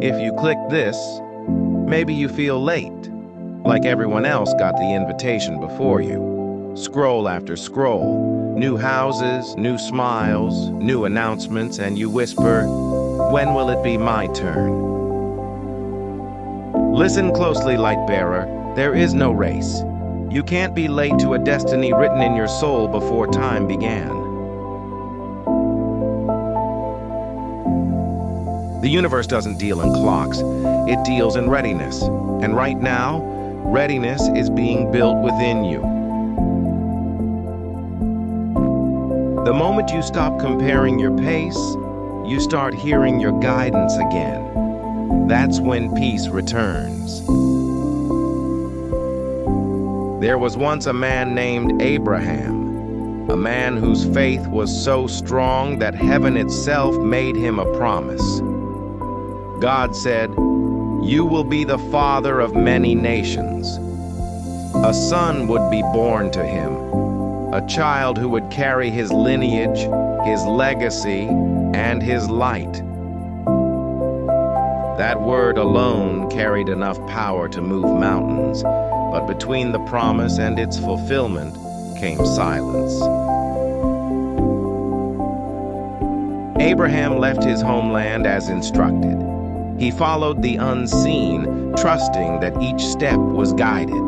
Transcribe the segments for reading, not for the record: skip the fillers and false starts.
If you click this, maybe you feel late, like everyone else got the invitation before you. Scroll after scroll, new houses, new smiles, new announcements, and you whisper, "When will it be my turn?" Listen closely, Lightbearer. There is no race. You can't be late to a destiny written in your soul before time began. The universe doesn't deal in clocks, it deals in readiness. And right now, readiness is being built within you. The moment you stop comparing your pace, you start hearing your guidance again. That's when peace returns. There was once a man named Abraham, a man whose faith was so strong that heaven itself made him a promise. God said, "You will be the father of many nations." A son would be born to him, a child who would carry his lineage, his legacy, and his light. That word alone carried enough power to move mountains, but between the promise and its fulfillment came silence. Abraham left his homeland as instructed. He followed the unseen, trusting that each step was guided.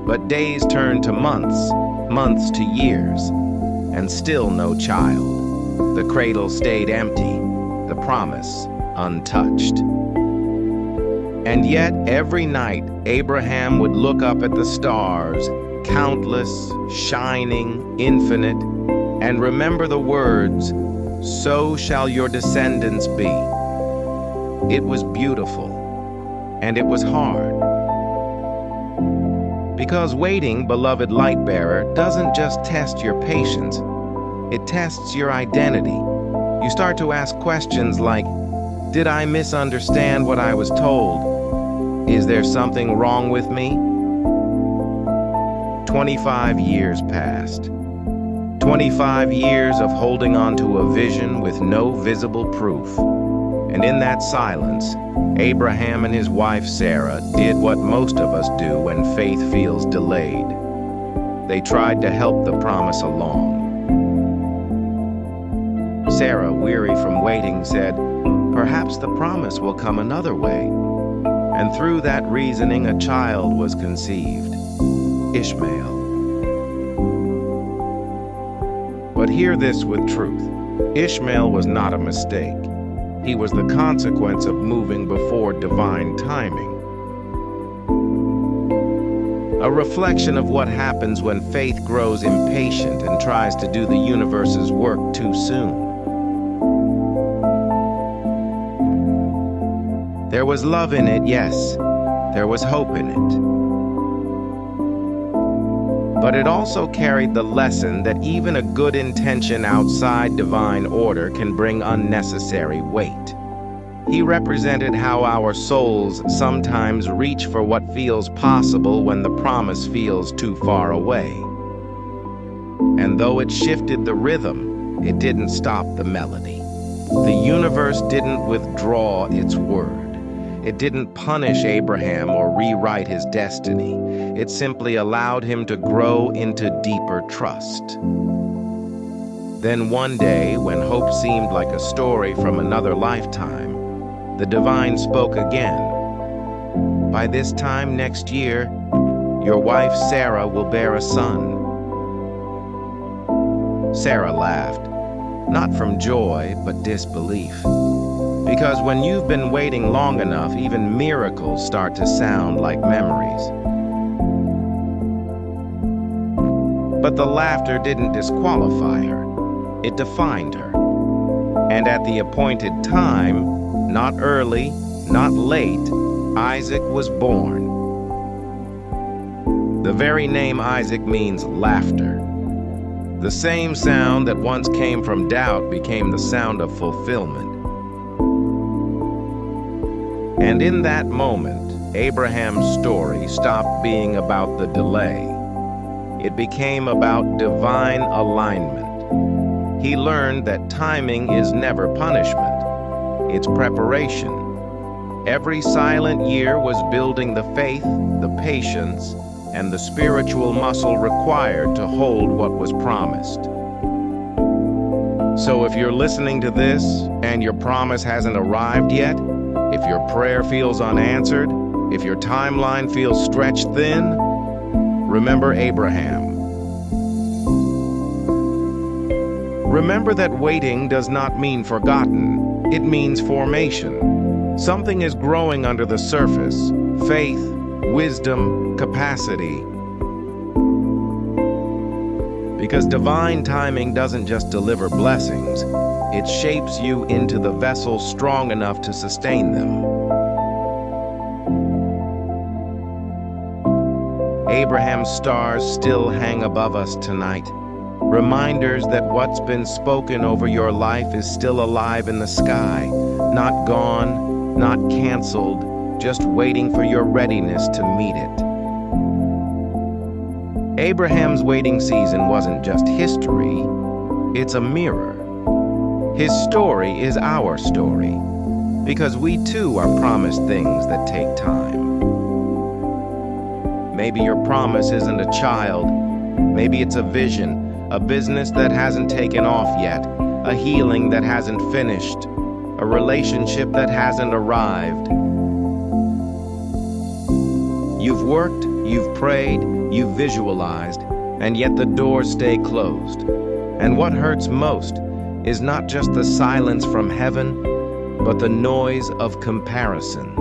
But days turned to months, months to years, and still no child. The cradle stayed empty, the promise untouched. And yet, every night, Abraham would look up at the stars, countless, shining, infinite, and remember the words, "So shall your descendants be." It was beautiful, and it was hard. Because waiting, beloved Lightbearer, doesn't just test your patience, it tests your identity. You start to ask questions like, did I misunderstand what I was told? Is there something wrong with me? 25 years passed. 25 years of holding on to a vision with no visible proof. And in that silence, Abraham and his wife Sarah did what most of us do when faith feels delayed. They tried to help the promise along. Sarah, weary from waiting, said, "Perhaps the promise will come another way." And through that reasoning, a child was conceived, Ishmael. But hear this with truth. Ishmael was not a mistake. He was the consequence of moving before divine timing. A reflection of what happens when faith grows impatient and tries to do the universe's work too soon. There was love in it, yes. There was hope in it. But it also carried the lesson that even a good intention outside divine order can bring unnecessary weight. He represented how our souls sometimes reach for what feels possible when the promise feels too far away. And though it shifted the rhythm, it didn't stop the melody. The universe didn't withdraw its word. It didn't punish Abraham or rewrite his destiny. It simply allowed him to grow into deeper trust. Then one day, when hope seemed like a story from another lifetime, the divine spoke again. "By this time next year, your wife Sarah will bear a son." Sarah laughed, not from joy, but disbelief. Because when you've been waiting long enough, even miracles start to sound like memories. But the laughter didn't disqualify her. It defined her. And at the appointed time, not early, not late, Isaac was born. The very name Isaac means laughter. The same sound that once came from doubt became the sound of fulfillment. And in that moment, Abraham's story stopped being about the delay. It became about divine alignment. He learned that timing is never punishment, it's preparation. Every silent year was building the faith, the patience, and the spiritual muscle required to hold what was promised. So if you're listening to this and your promise hasn't arrived yet, if your prayer feels unanswered, if your timeline feels stretched thin, remember Abraham. Remember that waiting does not mean forgotten, it means formation. Something is growing under the surface: faith, wisdom, capacity. Because divine timing doesn't just deliver blessings, it shapes you into the vessel strong enough to sustain them. Abraham's stars still hang above us tonight, reminders that what's been spoken over your life is still alive in the sky, not gone, not canceled, just waiting for your readiness to meet it. Abraham's waiting season wasn't just history, it's a mirror. His story is our story, because we too are promised things that take time. Maybe your promise isn't a child, maybe it's a vision, a business that hasn't taken off yet, a healing that hasn't finished, a relationship that hasn't arrived. You've worked, you've prayed, you've visualized, and yet the doors stay closed. And what hurts most is not just the silence from heaven, but the noise of comparison.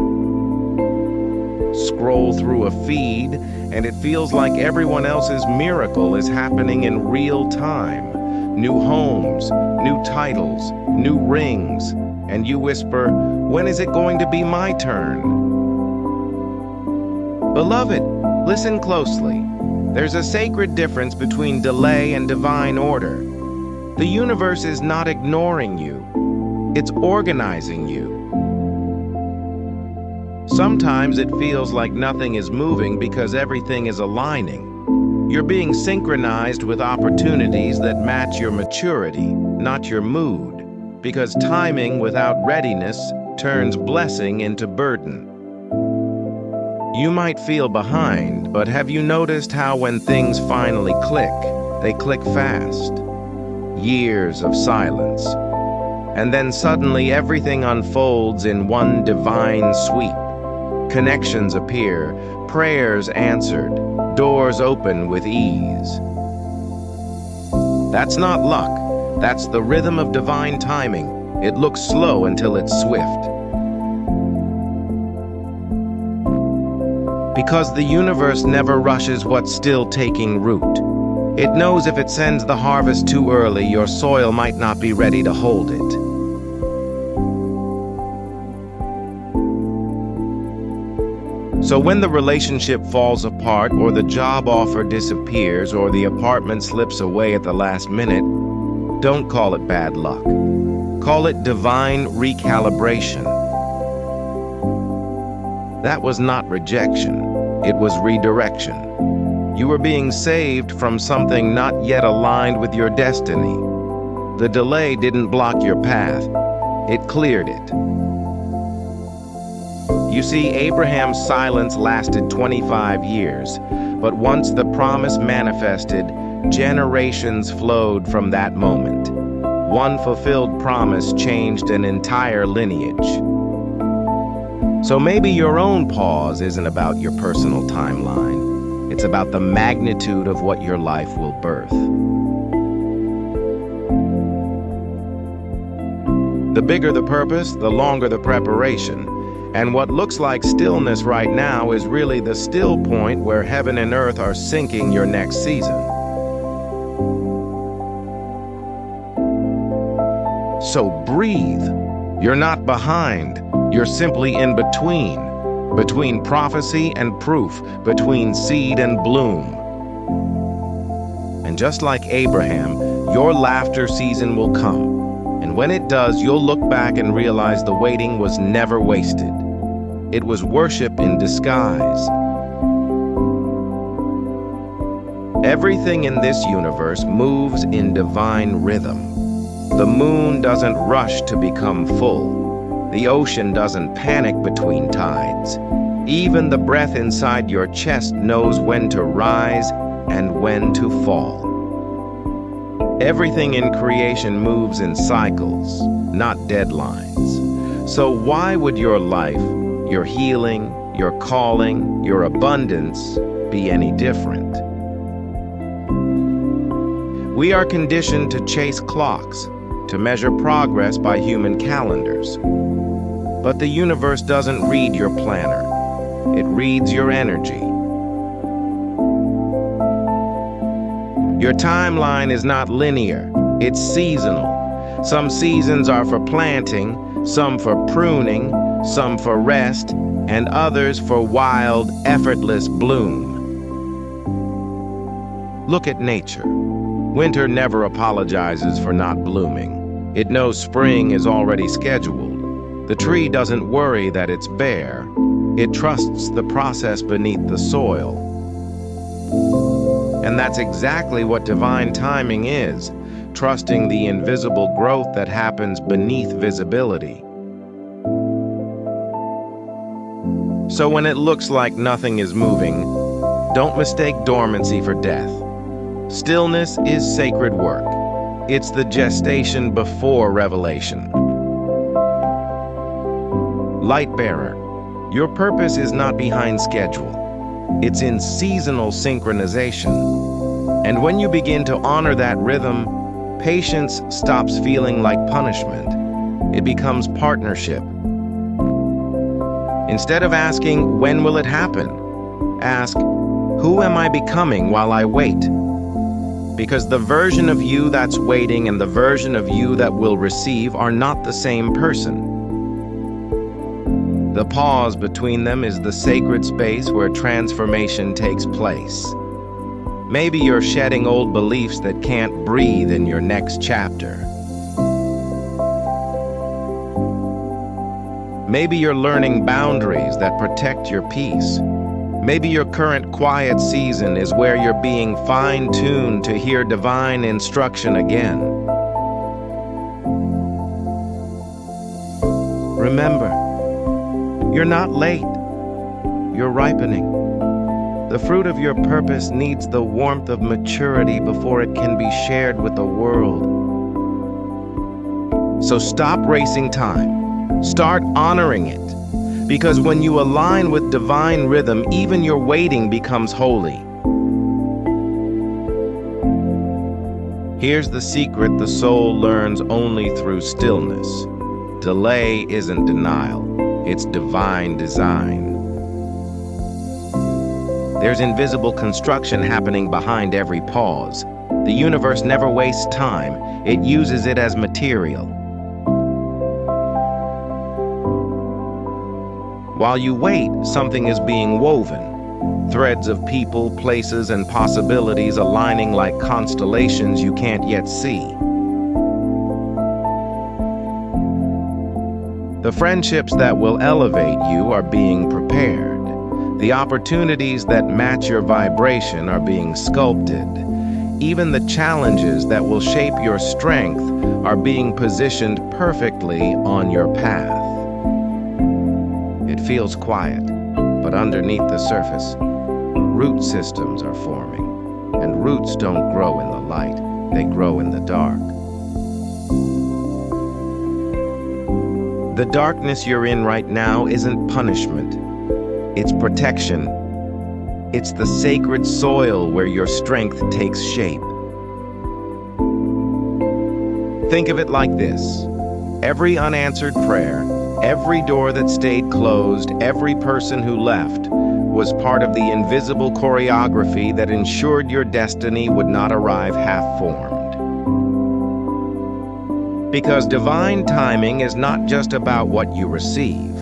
Scroll through a feed, and it feels like everyone else's miracle is happening in real time. New homes, new titles, new rings, and you whisper, "When is it going to be my turn?" Beloved, listen closely. There's a sacred difference between delay and divine order. The universe is not ignoring you. It's organizing you. Sometimes it feels like nothing is moving because everything is aligning. You're being synchronized with opportunities that match your maturity, not your mood, because timing without readiness turns blessing into burden. You might feel behind, but have you noticed how when things finally click, they click fast? Years of silence. And then suddenly everything unfolds in one divine sweep. Connections appear, prayers answered, doors open with ease. That's not luck. That's the rhythm of divine timing. It looks slow until it's swift. Because the universe never rushes what's still taking root. It knows if it sends the harvest too early, your soil might not be ready to hold it. So when the relationship falls apart, or the job offer disappears, or the apartment slips away at the last minute, don't call it bad luck. Call it divine recalibration. That was not rejection, it was redirection. You were being saved from something not yet aligned with your destiny. The delay didn't block your path, it cleared it. You see, Abraham's silence lasted 25 years, but once the promise manifested, generations flowed from that moment. One fulfilled promise changed an entire lineage. So maybe your own pause isn't about your personal timeline. It's about the magnitude of what your life will birth. The bigger the purpose, the longer the preparation. And what looks like stillness right now is really the still point where heaven and earth are syncing your next season. So breathe. You're not behind. You're simply in between. Between prophecy and proof. Between seed and bloom. And just like Abraham, your laughter season will come. And when it does, you'll look back and realize the waiting was never wasted. It was worship in disguise. Everything in this universe moves in divine rhythm. The moon doesn't rush to become full. The ocean doesn't panic between tides. Even the breath inside your chest knows when to rise and when to fall. Everything in creation moves in cycles, not deadlines. So why would your life, your healing, your calling, your abundance be any different? We are conditioned to chase clocks, to measure progress by human calendars. But the universe doesn't read your planner. It reads your energy. Your timeline is not linear, it's seasonal. Some seasons are for planting, some for pruning, some for rest, and others for wild, effortless bloom. Look at nature. Winter never apologizes for not blooming. It knows spring is already scheduled. The tree doesn't worry that it's bare. It trusts the process beneath the soil. And that's exactly what divine timing is, trusting the invisible growth that happens beneath visibility. So when it looks like nothing is moving, don't mistake dormancy for death. Stillness is sacred work. It's the gestation before revelation. Light bearer, your purpose is not behind schedule. It's in seasonal synchronization. And when you begin to honor that rhythm, patience stops feeling like punishment. It becomes partnership. Instead of asking, when will it happen? Ask, who am I becoming while I wait? Because the version of you that's waiting and the version of you that will receive are not the same person. The pause between them is the sacred space where transformation takes place. Maybe you're shedding old beliefs that can't breathe in your next chapter. Maybe you're learning boundaries that protect your peace. Maybe your current quiet season is where you're being fine-tuned to hear divine instruction again. Remember, you're not late. You're ripening. The fruit of your purpose needs the warmth of maturity before it can be shared with the world. So stop racing time. Start honoring it. Because when you align with divine rhythm, even your waiting becomes holy. Here's the secret the soul learns only through stillness. Delay isn't denial, it's divine design. There's invisible construction happening behind every pause. The universe never wastes time, it uses it as material. While you wait, something is being woven. Threads of people, places, and possibilities aligning like constellations you can't yet see. The friendships that will elevate you are being prepared. The opportunities that match your vibration are being sculpted. Even the challenges that will shape your strength are being positioned perfectly on your path. It feels quiet, but underneath the surface, root systems are forming. And roots don't grow in the light, they grow in the dark. The darkness you're in right now isn't punishment. It's protection. It's the sacred soil where your strength takes shape. Think of it like this. Every unanswered prayer, every door that stayed closed, every person who left, was part of the invisible choreography that ensured your destiny would not arrive half-formed. Because divine timing is not just about what you receive.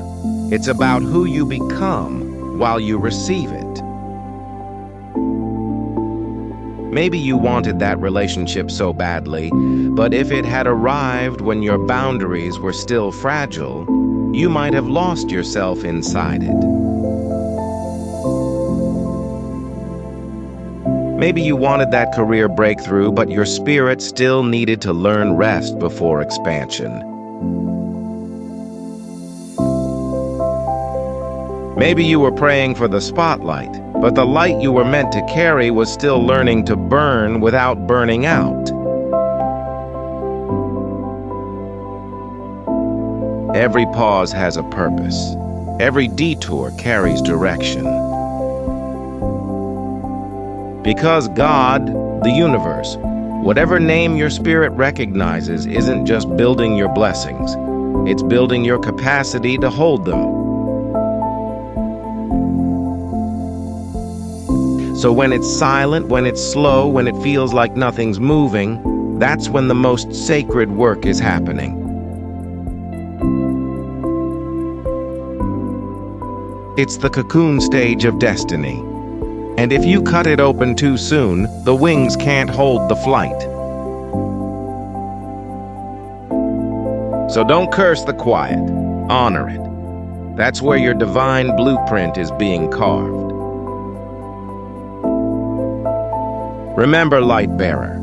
It's about who you become while you receive it. Maybe you wanted that relationship so badly, but if it had arrived when your boundaries were still fragile, you might have lost yourself inside it. Maybe you wanted that career breakthrough, but your spirit still needed to learn rest before expansion. Maybe you were praying for the spotlight, but the light you were meant to carry was still learning to burn without burning out. Every pause has a purpose. Every detour carries direction. Because God, the universe, whatever name your spirit recognizes, isn't just building your blessings. It's building your capacity to hold them. So when it's silent, when it's slow, when it feels like nothing's moving, that's when the most sacred work is happening. It's the cocoon stage of destiny. And if you cut it open too soon, the wings can't hold the flight. So don't curse the quiet. Honor it. That's where your divine blueprint is being carved. Remember, light bearer,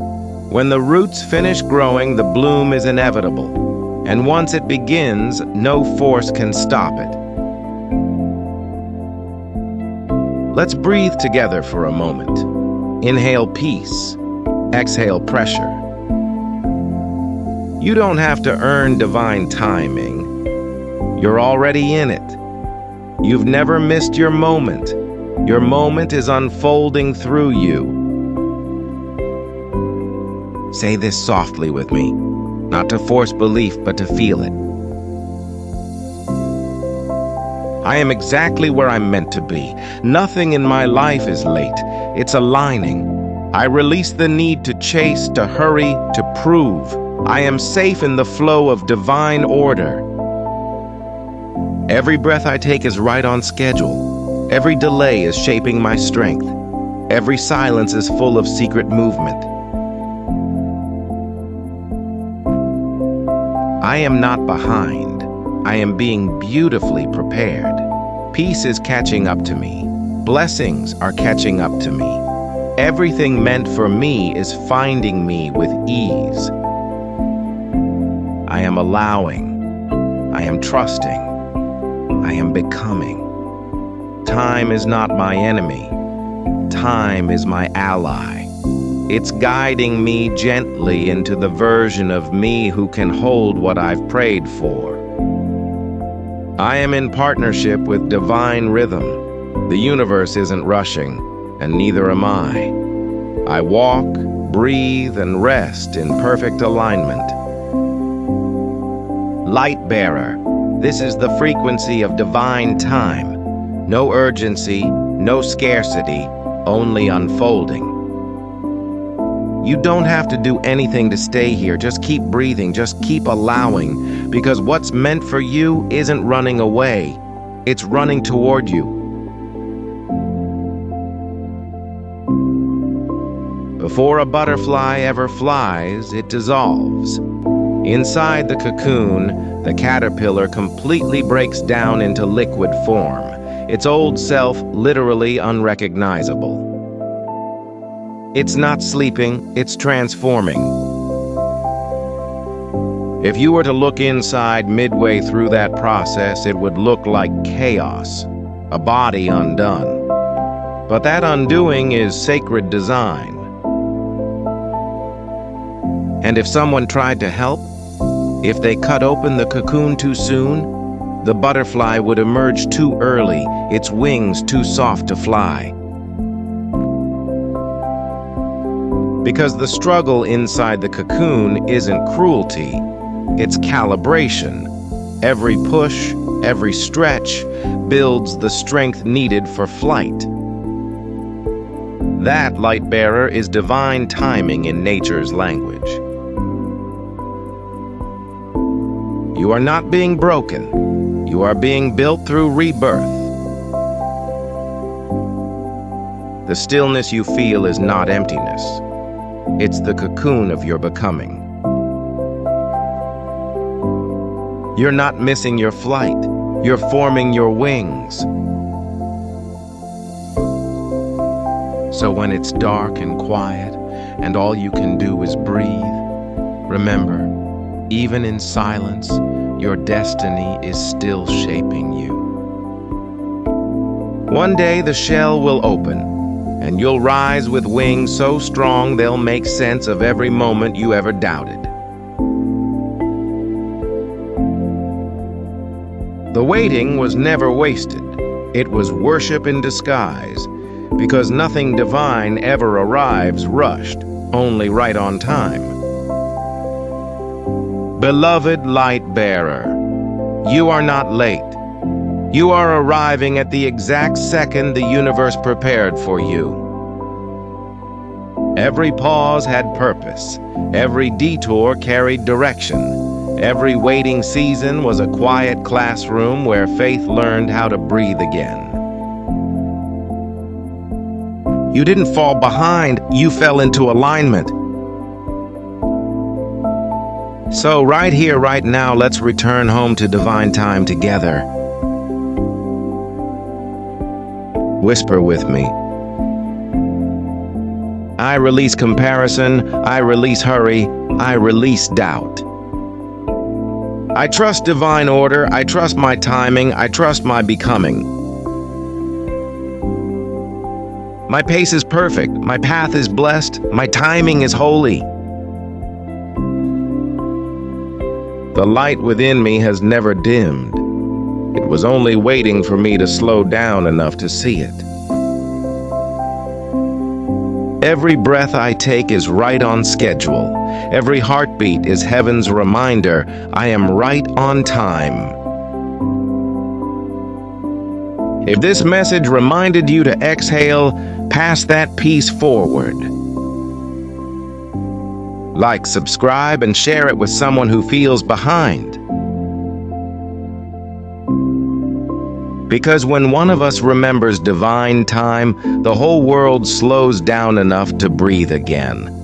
when the roots finish growing, the bloom is inevitable. And once it begins, no force can stop it. Let's breathe together for a moment. Inhale peace. Exhale pressure. You don't have to earn divine timing. You're already in it. You've never missed your moment. Your moment is unfolding through you. Say this softly with me, not to force belief, but to feel it. I am exactly where I'm meant to be. Nothing in my life is late. It's aligning. I release the need to chase, to hurry, to prove. I am safe in the flow of divine order. Every breath I take is right on schedule. Every delay is shaping my strength. Every silence is full of secret movement. I am not behind. I am being beautifully prepared. Peace is catching up to me. Blessings are catching up to me. Everything meant for me is finding me with ease. I am allowing. I am trusting. I am becoming. Time is not my enemy. Time is my ally. It's guiding me gently into the version of me who can hold what I've prayed for. I am in partnership with divine rhythm. The universe isn't rushing, and neither am I. I walk, breathe, and rest in perfect alignment. Light bearer, this is the frequency of divine time. No urgency, no scarcity, only unfolding. You don't have to do anything to stay here. Just keep breathing. Just keep allowing. Because what's meant for you isn't running away. It's running toward you. Before a butterfly ever flies, it dissolves. Inside the cocoon, the caterpillar completely breaks down into liquid form. Its old self literally unrecognizable. It's not sleeping, it's transforming. If you were to look inside midway through that process, it would look like chaos, a body undone. But that undoing is sacred design. And if someone tried to help, if they cut open the cocoon too soon, the butterfly would emerge too early, its wings too soft to fly. Because the struggle inside the cocoon isn't cruelty, it's calibration. Every push, every stretch builds the strength needed for flight. That, light bearer, is divine timing in nature's language. You are not being broken. You are being built through rebirth. The stillness you feel is not emptiness. It's the cocoon of your becoming. You're not missing your flight. You're forming your wings. So when it's dark and quiet and all you can do is breathe, remember, even in silence, your destiny is still shaping you. One day the shell will open, and you'll rise with wings so strong they'll make sense of every moment you ever doubted. The waiting was never wasted. It was worship in disguise, because nothing divine ever arrives rushed, only right on time. Beloved light bearer, you are not late. You are arriving at the exact second the universe prepared for you. Every pause had purpose. Every detour carried direction. Every waiting season was a quiet classroom where faith learned how to breathe again. You didn't fall behind, you fell into alignment. So right here, right now, let's return home to divine time together. Whisper with me. I release comparison, I release hurry, I release doubt. I trust divine order, I trust my timing, I trust my becoming. My pace is perfect, my path is blessed, my timing is holy. The light within me has never dimmed. It was only waiting for me to slow down enough to see it. Every breath I take is right on schedule. Every heartbeat is heaven's reminder I am right on time. If this message reminded you to exhale, pass that peace forward. Like, subscribe, and share it with someone who feels behind. Because when one of us remembers divine time, the whole world slows down enough to breathe again.